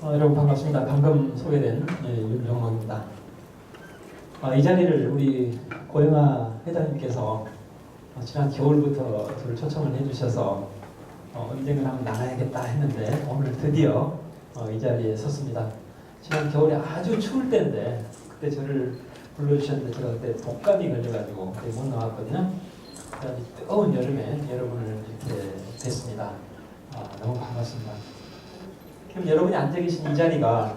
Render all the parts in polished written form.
여러분 반갑습니다. 방금 소개된 윤정록입니다. 이 자리를 우리 고영아 회장님께서 지난 겨울부터 저를 초청을 해주셔서 언젠가 한번 나가야겠다 했는데 오늘 드디어 이 자리에 섰습니다. 지난 겨울에 아주 추울 때인데 그때 저를 불러주셨는데 제가 그때 독감이 걸려가지고 그때 못 나왔거든요. 뜨거운 여름에 여러분을 이렇게 뵀습니다. 너무 반갑습니다. 그럼 여러분이 앉아 계신 이 자리가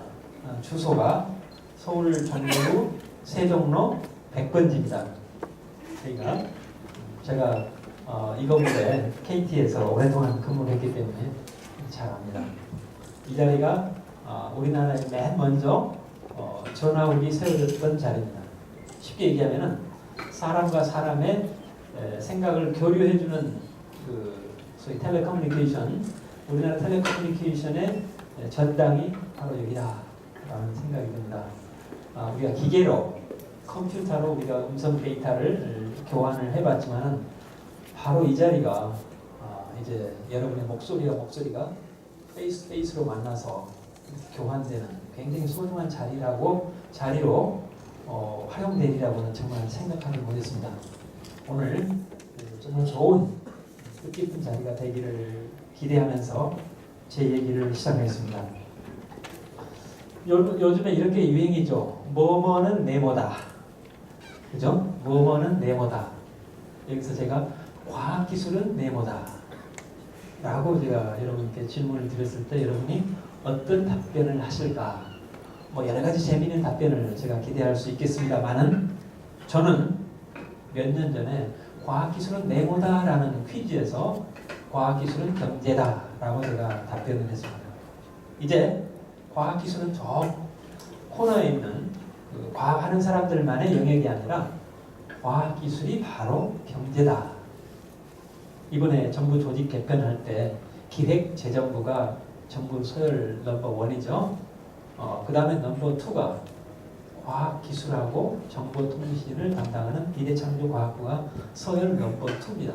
주소가 서울 종로구 세종로 100번지입니다. 제가 이 건물에 KT에서 오랫동안 근무를 했기 때문에 잘 압니다. 이 자리가 우리나라에 맨 먼저 전화욱이 세워졌던 자리입니다. 쉽게 얘기하면은 사람과 사람의 생각을 교류해주는 소위 텔레커뮤니케이션, 우리나라 텔레커뮤니케이션의 전당이 바로 여기다라는 생각이 듭니다. 우리가 기계로, 컴퓨터로 우리가 음성 데이터를 교환을 해봤지만 바로 이 자리가 이제 여러분의 목소리가 페이스 투 페이스로 만나서 교환되는 굉장히 소중한 자리로 활용되리라고는 정말 생각하지 못했습니다. 오늘 정말 좋은 뜻깊은 자리가 되기를 기대하면서 제 얘기를 시작하겠습니다. 요즘에 이렇게 유행이죠. 뭐뭐는 네모다. 그죠? 뭐뭐는 네모다. 여기서 제가 과학기술은 네모다. 라고 제가 여러분께 질문을 드렸을 때 여러분이 어떤 답변을 하실까? 여러 가지 재미있는 답변을 제가 기대할 수 있겠습니다만은 저는 몇 년 전에 과학기술은 네모다라는 퀴즈에서 과학기술은 경제다라고 제가 답변을 했습니다. 이제 과학기술은 저 코너에 있는 과학하는 사람들만의 영역이 아니라 과학기술이 바로 경제다. 이번에 정부 조직 개편할 때 기획재정부가 정부 서열 넘버 1이죠. 그 다음에 넘버 2가 과학기술하고 정보통신을 담당하는 미래창조과학부가 서열 넘버 2입니다.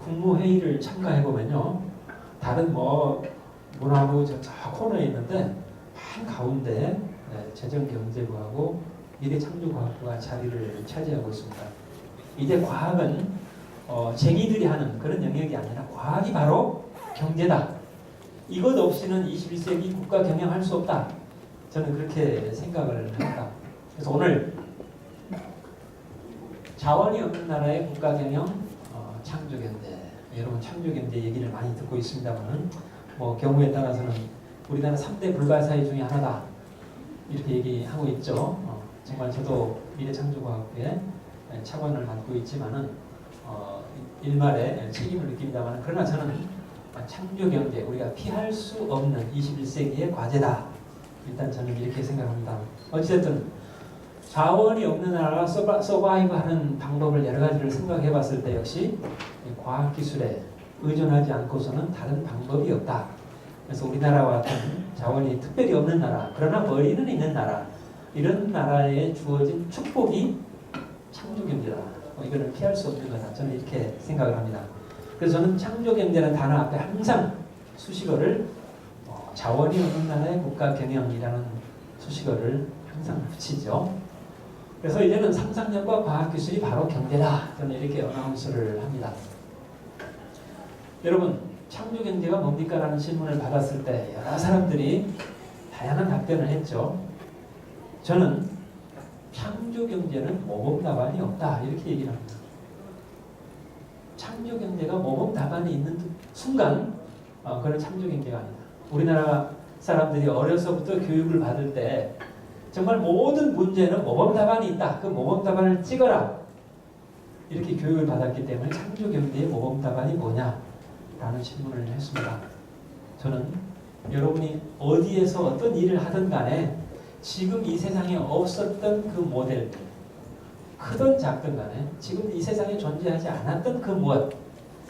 국무회의를 참가해보면요. 다른 문화부 저 코너에 있는데 한가운데 재정경제부하고 미래창조과학부가 자리를 차지하고 있습니다. 이제 과학은 쟁이들이 하는 그런 영역이 아니라 과학이 바로 경제다. 이것 없이는 21세기 국가 경영할 수 없다. 저는 그렇게 생각을 합니다. 그래서 오늘 자원이 없는 나라의 국가 경영 창조경제, 여러분 창조경제 얘기를 많이 듣고 있습니다만은 경우에 따라서는 우리나라 3대 불가사의 중에 하나다 이렇게 얘기하고 있죠. 정말 저도 미래창조과학부에 차관을 맡고 있지만은 일말의 책임을 느낍니다만 그러나 저는 창조경제 우리가 피할 수 없는 21세기의 과제다. 일단 저는 이렇게 생각합니다. 어쨌든 자원이 없는 나라가 서바이브하는 방법을 여러 가지를 생각해 봤을 때 역시 과학기술에 의존하지 않고서는 다른 방법이 없다. 그래서 우리나라와 같은 자원이 특별히 없는 나라, 그러나 머리는 있는 나라, 이런 나라에 주어진 축복이 창조경제다. 이거는 피할 수 없는 거다. 저는 이렇게 생각을 합니다. 그래서 저는 창조경제라는 단어 앞에 항상 수식어를 자원이 없는 나라의 국가 경영이라는 수식어를 항상 붙이죠. 그래서 이제는 상상력과 과학기술이 바로 경제다. 저는 이렇게 어나운스를 합니다. 여러분, 창조경제가 뭡니까? 라는 질문을 받았을 때 여러 사람들이 다양한 답변을 했죠. 저는 창조경제는 모범 답안이 없다. 이렇게 얘기를 합니다. 창조경제가 모범 답안이 있는 순간 그건 창조경제가 아니다. 우리나라 사람들이 어려서부터 교육을 받을 때 정말 모든 문제는 모범 답안이 있다. 그 모범 답안을 찍어라. 이렇게 교육을 받았기 때문에 창조경제의 모범 답안이 뭐냐? 라는 질문을 했습니다. 저는 여러분이 어디에서 어떤 일을 하든 간에 지금 이 세상에 없었던 그 모델들, 크든 작든 간에 지금 이 세상에 존재하지 않았던 그 무엇,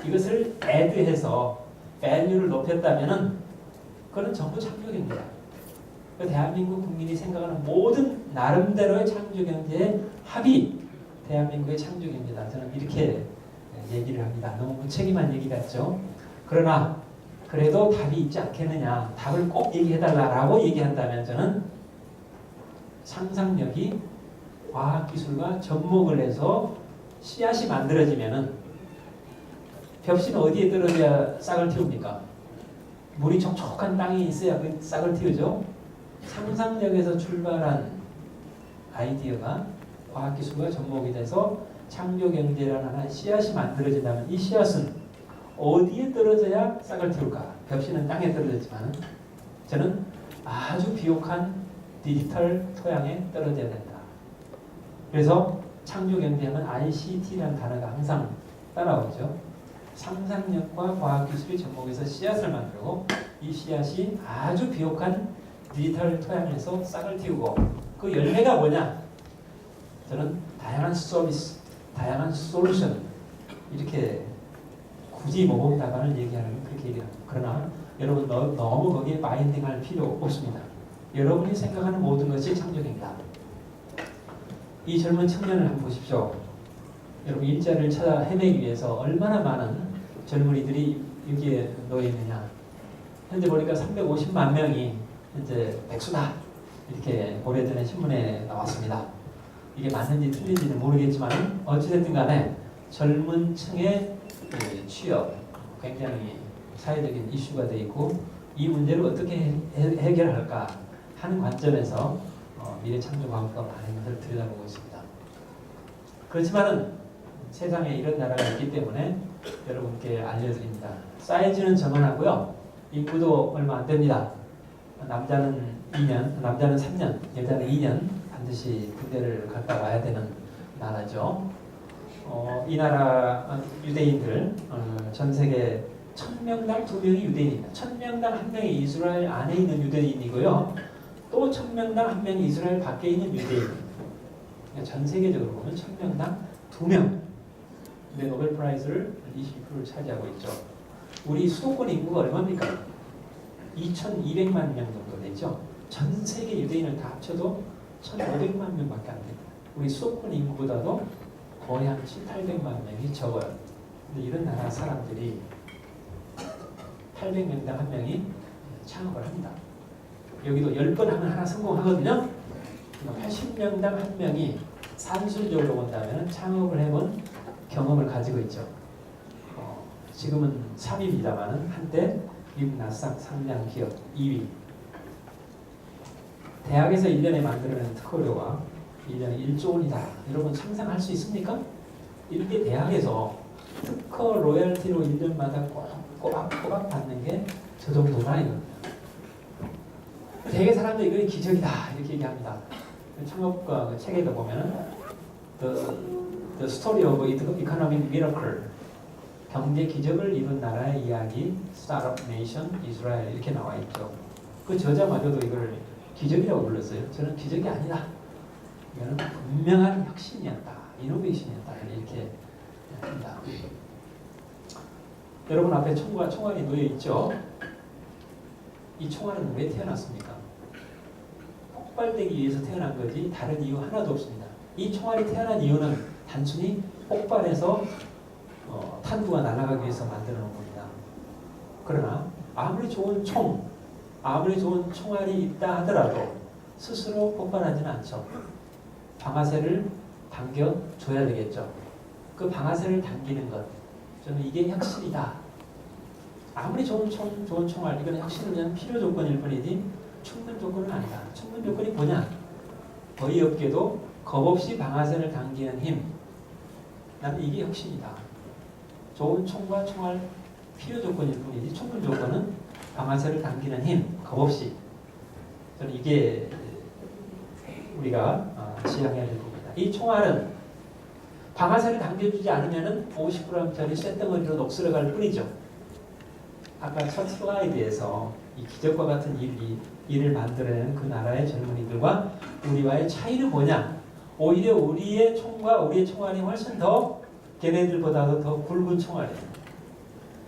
이것을 애드해서 밸류를 높였다면은 그건 전부 창조경제다. 대한민국 국민이 생각하는 모든 나름대로의 창조경제의 합이 대한민국의 창조경제다. 저는 이렇게 얘기를 합니다. 너무 무책임한 얘기 같죠? 그러나 그래도 답이 있지 않겠느냐, 답을 꼭 얘기해달라라고 얘기한다면 저는 상상력이 과학기술과 접목을 해서 씨앗이 만들어지면은 벽신은 어디에 떨어져야 싹을 틔웁니까? 물이 촉촉한 땅이 있어야 그 싹을 틔우죠. 상상력에서 출발한 아이디어가 과학기술과 접목이 돼서 창조경제라는 하나의 씨앗이 만들어진다면 이 씨앗은 어디에 떨어져야 싹을 틔울까? 벽신은 땅에 떨어졌지만 저는 아주 비옥한 디지털 토양에 떨어져야 된다. 그래서 창조경제는 ICT라는 단어가 항상 따라오죠. 상상력과 과학기술이 접목해서 씨앗을 만들고 이 씨앗이 아주 비옥한 디지털 토양에서 싹을 틔우고 그 열매가 뭐냐? 저는 다양한 서비스, 다양한 솔루션 이렇게 굳이 모범 답안을 얘기하려면 그렇게 얘기합니다. 그러나 여러분 너무 거기에 바인딩할 필요 없습니다. 여러분이 생각하는 모든 것이 창조입니다. 이 젊은 청년을 한번 보십시오. 여러분 일자리를 찾아 헤매기 위해서 얼마나 많은 젊은이들이 여기에 놓여 있느냐. 현재 보니까 350만 명이 현재 백수다 이렇게 오래전에 신문에 나왔습니다. 이게 맞는지 틀린지는 모르겠지만 어찌됐든 간에 젊은 층의 취업 굉장히 사회적인 이슈가 되어 있고 이 문제를 어떻게 해결할까 하는 관점에서 미래창조과학과 많은 것을 들여다보고 있습니다. 그렇지만은 세상에 이런 나라가 있기 때문에 여러분께 알려드립니다. 사이즈는 저만하고요. 인구도 얼마 안 됩니다. 남자는 3년, 여자는 2년 반드시 군대를 갔다 와야 되는 나라죠. 이 나라 유대인들 전 세계 1000명당 2명이 유대인입니다. 1000명당 1명이 이스라엘 안에 있는 유대인이고요. 또 1000명당 1명이 이스라엘 밖에 있는 유대인입니다. 그러니까 전 세계적으로 보면 1000명당 2명. 근데 노벨 프라이즈를 22%를 차지하고 있죠. 우리 수도권 인구가 얼마입니까? 2200만 명 정도 되죠. 전 세계 유대인을 다 합쳐도 1500만 명밖에 안 됩니다. 우리 수도권 인구보다도 거의 한 800만 명이 적어요. 근데 이런 나라 사람들이 800명당 1명이 창업을 합니다. 여기도 10번 하면 하나 성공하거든요. 80명당 1명이 산술적으로 본다면 창업을 해본 경험을 가지고 있죠. 지금은 3위입니다만 한때 미국 나스닥 상장 기업 2위. 대학에서 1년에 만들어낸 특허료가 1년에 1조 원이다. 여러분 상상할 수 있습니까? 이렇게 대학에서 특허 로열티로 1년마다 꼬박꼬박 받는 게 저 정도나 이겁니다. 대개 사람들이 이거 기적이다 이렇게 얘기합니다. 창업가 그 책에도 보면은 The Story of Economic Miracle 경제 기적을 이룬 나라의 이야기 Startup Nation Israel 이렇게 나와 있죠. 그 저자마저도 이걸 기적이라고 불렀어요. 저는 기적이 아니다. 이거는 분명한 혁신이었다. 이노베이션이었다. 이렇게 합니다. 여러분 앞에 총알이 놓여 있죠. 이 총알은 왜 태어났습니까? 폭발되기 위해서 태어난 거지 다른 이유 하나도 없습니다. 이 총알이 태어난 이유는 단순히 폭발해서 탄두가 날아가기 위해서 만들어 놓은 겁니다. 그러나 아무리 좋은 총알이 있다 하더라도 스스로 폭발하지는 않죠. 방아쇠를 당겨줘야 되겠죠. 그 방아쇠를 당기는 것, 저는 이게 혁신이다. 아무리 좋은 총알, 이건 혁신을 위한 필요 조건일 뿐이지 충분 조건은 아니다. 충분 조건이 뭐냐? 어이없게도 겁없이 방아쇠를 당기는 힘. 나는 이게 혁신이다. 좋은 총과 총알 필요 조건일 뿐이지 충분 조건은 방아쇠를 당기는 힘, 겁없이. 저는 이게 우리가 지향해야 될 겁니다. 이 총알은 방아쇠를 당겨주지 않으면 50g짜리 쇳덩어리로 녹슬어갈 뿐이죠. 아까 첫 슬라이드에서 이 기적과 같은 일을 만들어내는 그 나라의 젊은이들과 우리와의 차이는 뭐냐? 오히려 우리의 총과 우리의 총알이 훨씬 더 걔네들보다도 더 굵은 총알이에요.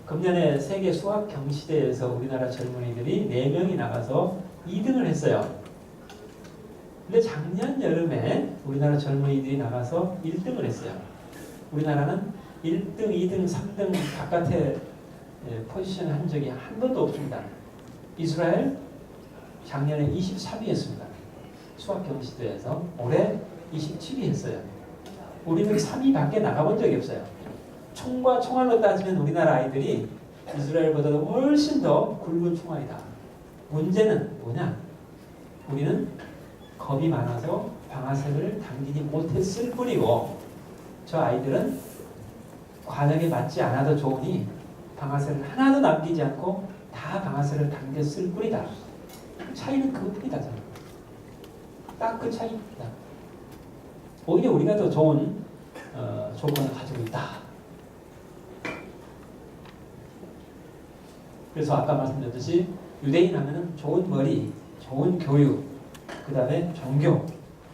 금년에 세계 수학 경시대에서 우리나라 젊은이들이 4명이 나가서 2등을 했어요. 근데 작년 여름에 우리나라 젊은이들이 나가서 1등을 했어요. 우리나라는 1등, 2등, 3등 바깥에 포지션 한 적이 한 번도 없습니다. 이스라엘 작년에 23위 했습니다. 수학 경시대에서 올해 27위 했어요. 우리는 3위밖에 나가본 적이 없어요. 총과 총알로 따지면 우리나라 아이들이 이스라엘보다도 훨씬 더 굵은 총알이다. 문제는 뭐냐? 우리는 겁이 많아서 방아쇠를 당기지 못했을 뿐이고 저 아이들은 과정에 맞지 않아도 좋으니 방아쇠를 하나도 남기지 않고 다 방아쇠를 당겼을 뿐이다. 차이는 그것뿐이다. 딱 그 차이입니다. 오히려 우리가 더 좋은 조건을 가지고 있다. 그래서 아까 말씀드렸듯이 유대인 하면은 좋은 머리, 좋은 교육, 그 다음에 종교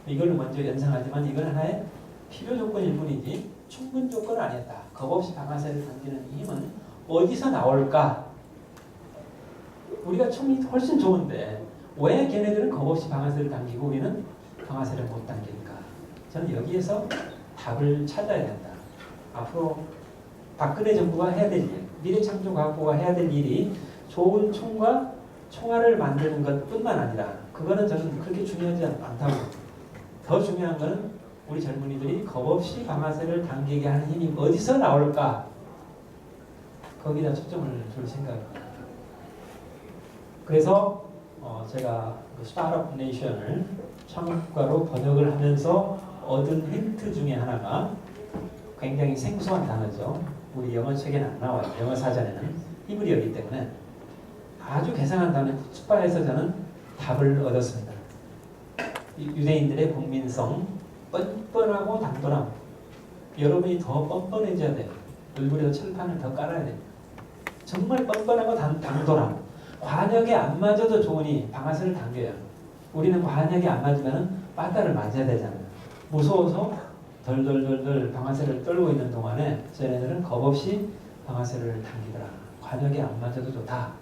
이걸 먼저 연상하지만 이건 하나의 필요 조건일 뿐이지 충분 조건은 아니었다. 겁 없이 방아쇠를 당기는 힘은 어디서 나올까? 우리가 춤이 훨씬 좋은데 왜 걔네들은 겁 없이 방아쇠를 당기고 우리는 방아쇠를 못 당길까? 저는 여기에서 답을 찾아야 된다. 앞으로 박근혜 정부가 해야 될 일, 미래창조과학부가 해야 될 일이 좋은 총과 총알을 만드는 것뿐만 아니라 그거는 저는 그렇게 중요하지 않다고. 더 중요한 것은 우리 젊은이들이 겁없이 방아쇠를 당기게 하는 힘이 어디서 나올까? 거기다 초점을 줄 생각입니다. 그래서 제가 그 스타트업 네이션을 창업국가로 번역을 하면서 얻은 힌트 중에 하나가 굉장히 생소한 단어죠. 우리 영어 책에는 안 나와요. 영어 사전에는 히브리어이기 때문에 아주 개성한 단어 출발해서 저는 답을 얻었습니다. 유대인들의 국민성, 뻔뻔하고 당돌함. 여러분이 더 뻔뻔해져야 돼요. 얼굴에서 철판을 더 깔아야 돼요. 정말 뻔뻔하고 당돌함. 관역에 안 맞아도 좋으니 방아쇠를 당겨요. 우리는 관역에 안 맞으면 빠따를 맞아야 되잖아요. 무서워서 덜덜덜덜 방아쇠를 떨고 있는 동안에 쟤네들은 겁없이 방아쇠를 당기더라. 관역에 안 맞아도 좋다.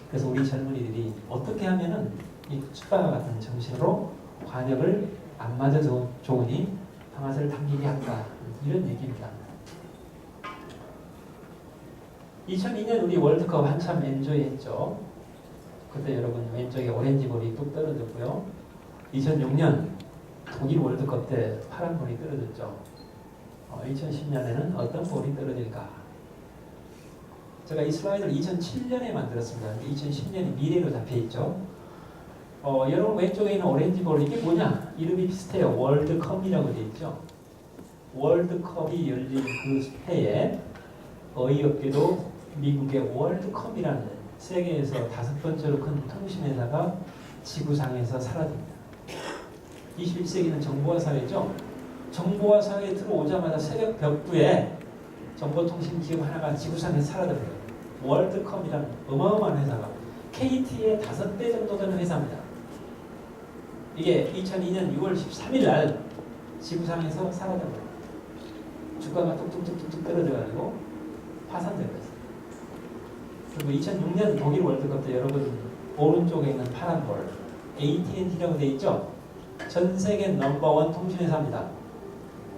그래서 우리 젊은이들이 어떻게 하면은 이 숫바와 같은 정신으로 관역을 안 맞아도 좋으니 방아쇠를 당기게 할까? 이런 얘기입니다. 2002년 우리 월드컵 한참 엔조이 했죠. 그때 여러분 왼쪽에 오렌지 볼이 뚝 떨어졌고요. 2006년 독일 월드컵 때 파란 볼이 떨어졌죠. 2010년에는 어떤 볼이 떨어질까? 제가 이 슬라이드를 2007년에 만들었습니다. 2010년이 미래로 잡혀있죠. 여러분 왼쪽에 있는 오렌지 볼 이게 뭐냐? 이름이 비슷해요. 월드컵이라고 되어 있죠. 월드컵이 열린 그 해에 어이없게도 미국의 월드컵이라는 세계에서 5번째로 큰 통신회사가 지구상에서 사라집니다. 21세기는 정보화 사회죠. 정보화 사회에 들어오자마자 새벽 벽두에 정보통신 기업 하나가 지구상에서 사라져버려요. 월드컵이라는 어마어마한 회사가 KT의 5배 정도 되는 회사입니다. 이게 2002년 6월 13일 날 지구상에서 사라져버려요. 주가가 뚝뚝뚝뚝 떨어져가지고 파산되었어요. 그리고 2006년 독일 월드컵 때 여러분 오른쪽에 있는 파란 볼 AT&T라고 되어 있죠. 전 세계 넘버원 통신회사입니다.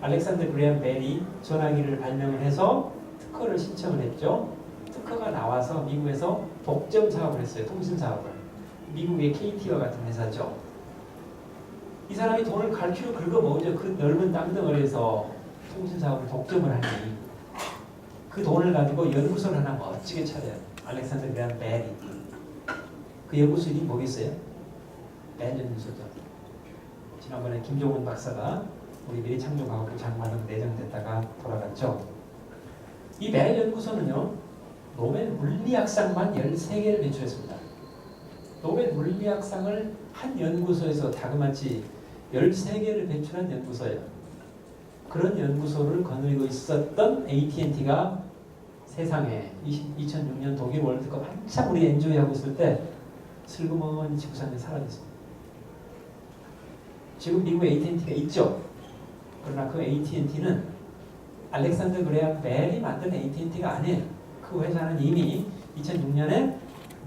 알렉산더 그레엄 벨이 전화기를 발명을 해서 특허를 신청을 했죠. 특허가 나와서 미국에서 독점 사업을 했어요. 통신 사업을. 미국의 KT와 같은 회사죠. 이 사람이 돈을 갈퀴로 긁어모으죠. 그 넓은 땅덩어리에서 통신 사업을 독점을 하니 그 돈을 가지고 연구소를 하나 멋지게 차려요. 알렉산더 그레엄 벨이. 그 연구소 이름이 뭐겠어요? 벨 연구소죠. 지난번에 김종훈 박사가 우리 미래창조과학부 장관으로 내정됐다가 돌아갔죠. 이 벨 연구소는요. 노벨 물리학상만 13개를 배출했습니다. 노벨 물리학상을 한 연구소에서 다그마치 13개를 배출한 연구소예요. 그런 연구소를 거느리고 있었던 AT&T가 세상에 2006년 독일 월드컵 한참 우리 엔조이하고 있을 때 슬그머니 지구상에 사라졌습니다. 지금 미국에 AT&T가 있죠. 그러나 그 AT&T는 알렉산더 그레엄 벨이 만든 AT&T가 아니에요. 그 회사는 이미 2006년에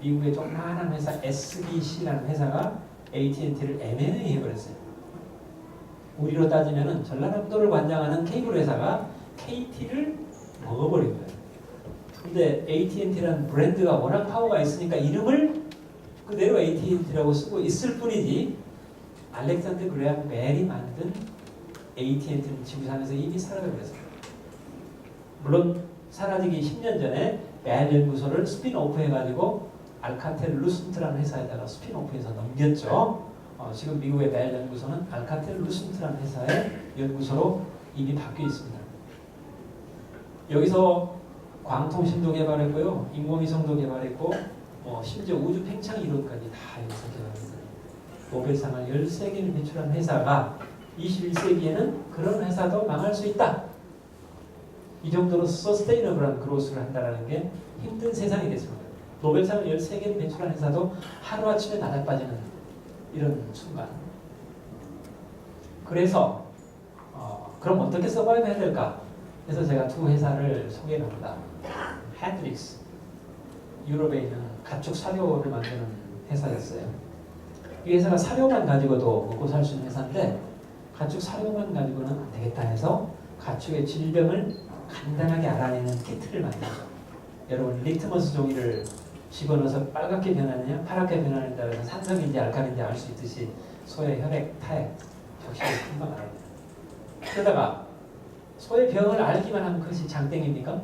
미국의 조그마한 회사 SBC라는 회사가 AT&T를 M&A 해버렸어요. 우리로 따지면 전라남도를 관장하는 케이블 회사가 KT를 먹어버린 거예요. 근데 AT&T라는 브랜드가 워낙 파워가 있으니까 이름을 그대로 AT&T라고 쓰고 있을 뿐이지 알렉산더 그레엄 벨이 만든 AT&T는 지구상에서 이미 사라져버렸어요. 물론 사라지기 10년 전에 벨 연구소를 스핀오프 해가지고 알카텔 루슨트라는 회사에다가 스핀오프해서 넘겼죠. 지금 미국의 벨 연구소는 알카텔 루슨트라는 회사의 연구소로 이미 바뀌어 있습니다. 여기서 광통신도 개발했고요, 인공위성도 개발했고, 심지어 우주 팽창 이론까지 다 여기서 개발했어요. 노벨상을 13개를 배출한 회사가 21세기에는 그런 회사도 망할 수 있다. 이 정도로 서스테이너블한 그로스를 한다는 게 힘든 세상이 됐습니다. 노벨상을 13개를 배출한 회사도 하루아침에 나자빠지는 이런 순간. 그래서 그럼 어떻게 서바이브 해야 될까? 그래서 제가 두 회사를 소개합니다. 핸드릭스, 유럽에 있는 가축 사료를 만드는 회사였어요. 이 회사가 사료만 가지고도 먹고 살 수 있는 회사인데 가축 사료만 가지고는 안 되겠다 해서 가축의 질병을 간단하게 알아내는 키트를 만들죠. 여러분 리트머스 종이를 집어넣어서 빨갛게 변하느냐 파랗게 변하느냐에 따라서 산성인지 알칼인지 알 수 있듯이 소의 혈액, 타액, 적시를 금방 알아냅니다. 그러다가 소의 병을 알기만 하면 그것이 장땡입니까?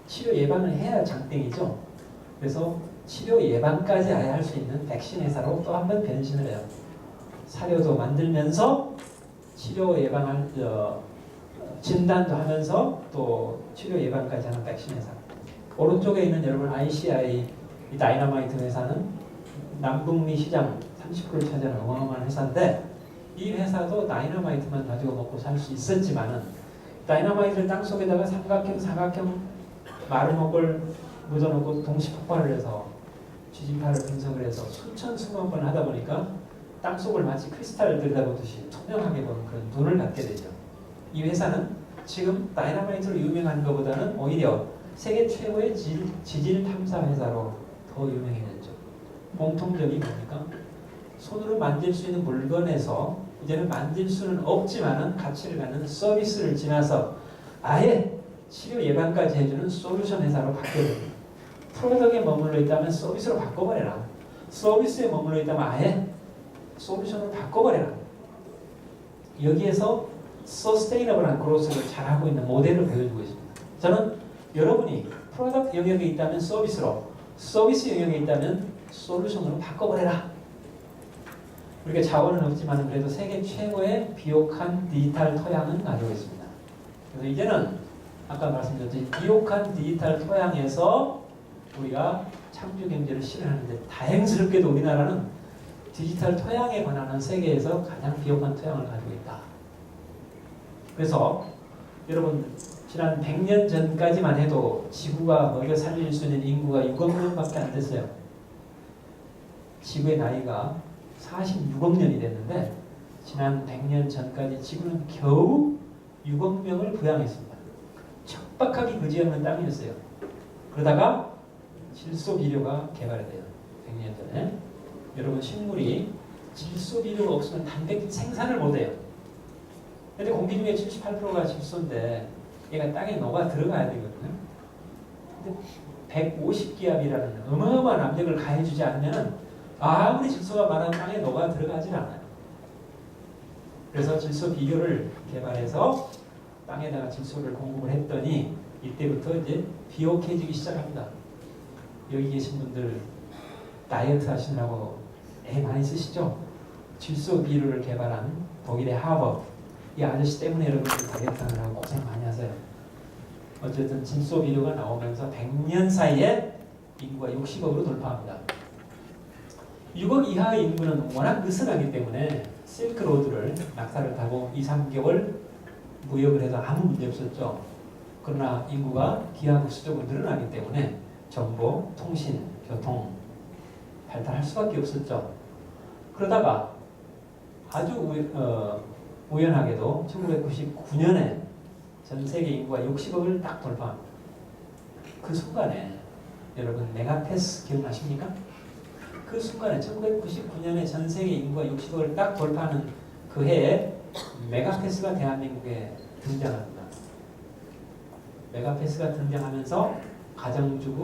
치료 예방을 해야 장땡이죠. 그래서 치료 예방까지 아예 할 수 있는 백신 회사로 또 한 번 변신을 해요. 사료도 만들면서 치료 예방할 진단도 하면서 또 치료 예방까지 하는 백신 회사. 오른쪽에 있는 여러분 ICI 이 다이너마이트 회사는 남북미 시장 30%를 차지하는 어마어마한 회사인데 이 회사도 다이너마이트만 가지고 먹고 살 수 있었지만은 다이너마이트를 땅속에다가 삼각형, 사각형, 마름목을 묻어놓고 동시 폭발을 해서 지진파를 분석을 해서 수천 수만 번 하다 보니까 땅속을 마치 크리스탈을 들여다보듯이 투명하게 보는 그런 눈을 갖게 되죠. 이 회사는 지금 다이너마이트로 유명한 것보다는 오히려 세계 최고의 지질 탐사 회사로 더 유명해졌죠. 공통점이 뭡니까? 손으로 만질 수 있는 물건에서 이제는 만질 수는 없지만은 가치를 갖는 서비스를 지나서 아예 치료 예방까지 해주는 솔루션 회사로 바뀌어야 됩니다. 프로덕트에 머물러 있다면 서비스로 바꿔버려라. 서비스에 머물러 있다면 아예 솔루션으로 바꿔버려라. 여기에서 서스테이너블한 그로스를 잘하고 있는 모델을 보여주고 있습니다. 저는 여러분이 프로덕트 영역에 있다면 서비스로, 서비스 영역에 있다면 솔루션으로 바꿔버려라. 우리가 자원은 없지만 그래도 세계 최고의 비옥한 디지털 토양은 가지고 있습니다. 그래서 이제는 아까 말씀드렸듯이 비옥한 디지털 토양에서 우리가 창조 경제를 실현하는데 다행스럽게도 우리나라는 디지털 토양에 관한 세계에서 가장 비옥한 토양을 가지고 있다. 그래서 여러분 지난 100년 전까지만 해도 지구가 먹여 살릴 수 있는 인구가 6억 명밖에 안 됐어요. 지구의 나이가 46억 년이 됐는데 지난 100년 전까지 지구는 겨우 6억 명을 부양했습니다. 척박하게 그지없는 땅이었어요. 그러다가 질소비료가 개발이 돼요. 100년 전에. 여러분 식물이 질소비료가 없으면 단백 생산을 못해요. 근데 공기 중에 78%가 질소인데 얘가 땅에 녹아 들어가야 되거든요. 근데 150기압이라는 어마어마한 압력을 가해주지 않으면 아무리 질소가 많아도 땅에 녹아 들어가질 않아요. 그래서 질소 비료를 개발해서 땅에다가 질소를 공급을 했더니 이때부터 이제 비옥해지기 시작합니다. 여기 계신 분들 다이어트 하시느라고 애 많이 쓰시죠? 질소 비료를 개발한 독일의 하버드 이 아저씨 때문에 여러분들 다이어트 하느라고 고생 많이 하세요. 어쨌든 질소 비료가 나오면서 100년 사이에 인구가 60억으로 돌파합니다. 6억 이하의 인구는 워낙 느슨하기 때문에 실크로드를 낙타를 타고 2-3개월 무역을 해도 아무 문제 없었죠. 그러나 인구가 기하급수적으로 늘어나기 때문에 정보, 통신, 교통 발달할 수밖에 없었죠. 그러다가 아주 우연하게도 1999년에 전 세계 인구가 60억을 딱 돌파합니다. 그 순간에 여러분 메가패스 기억나십니까? 그 순간에 1999년에 전 세계 인구가 60억을 딱 돌파하는 그 해에 메가패스가 대한민국에 등장합니다. 메가패스가 등장하면서 가장주부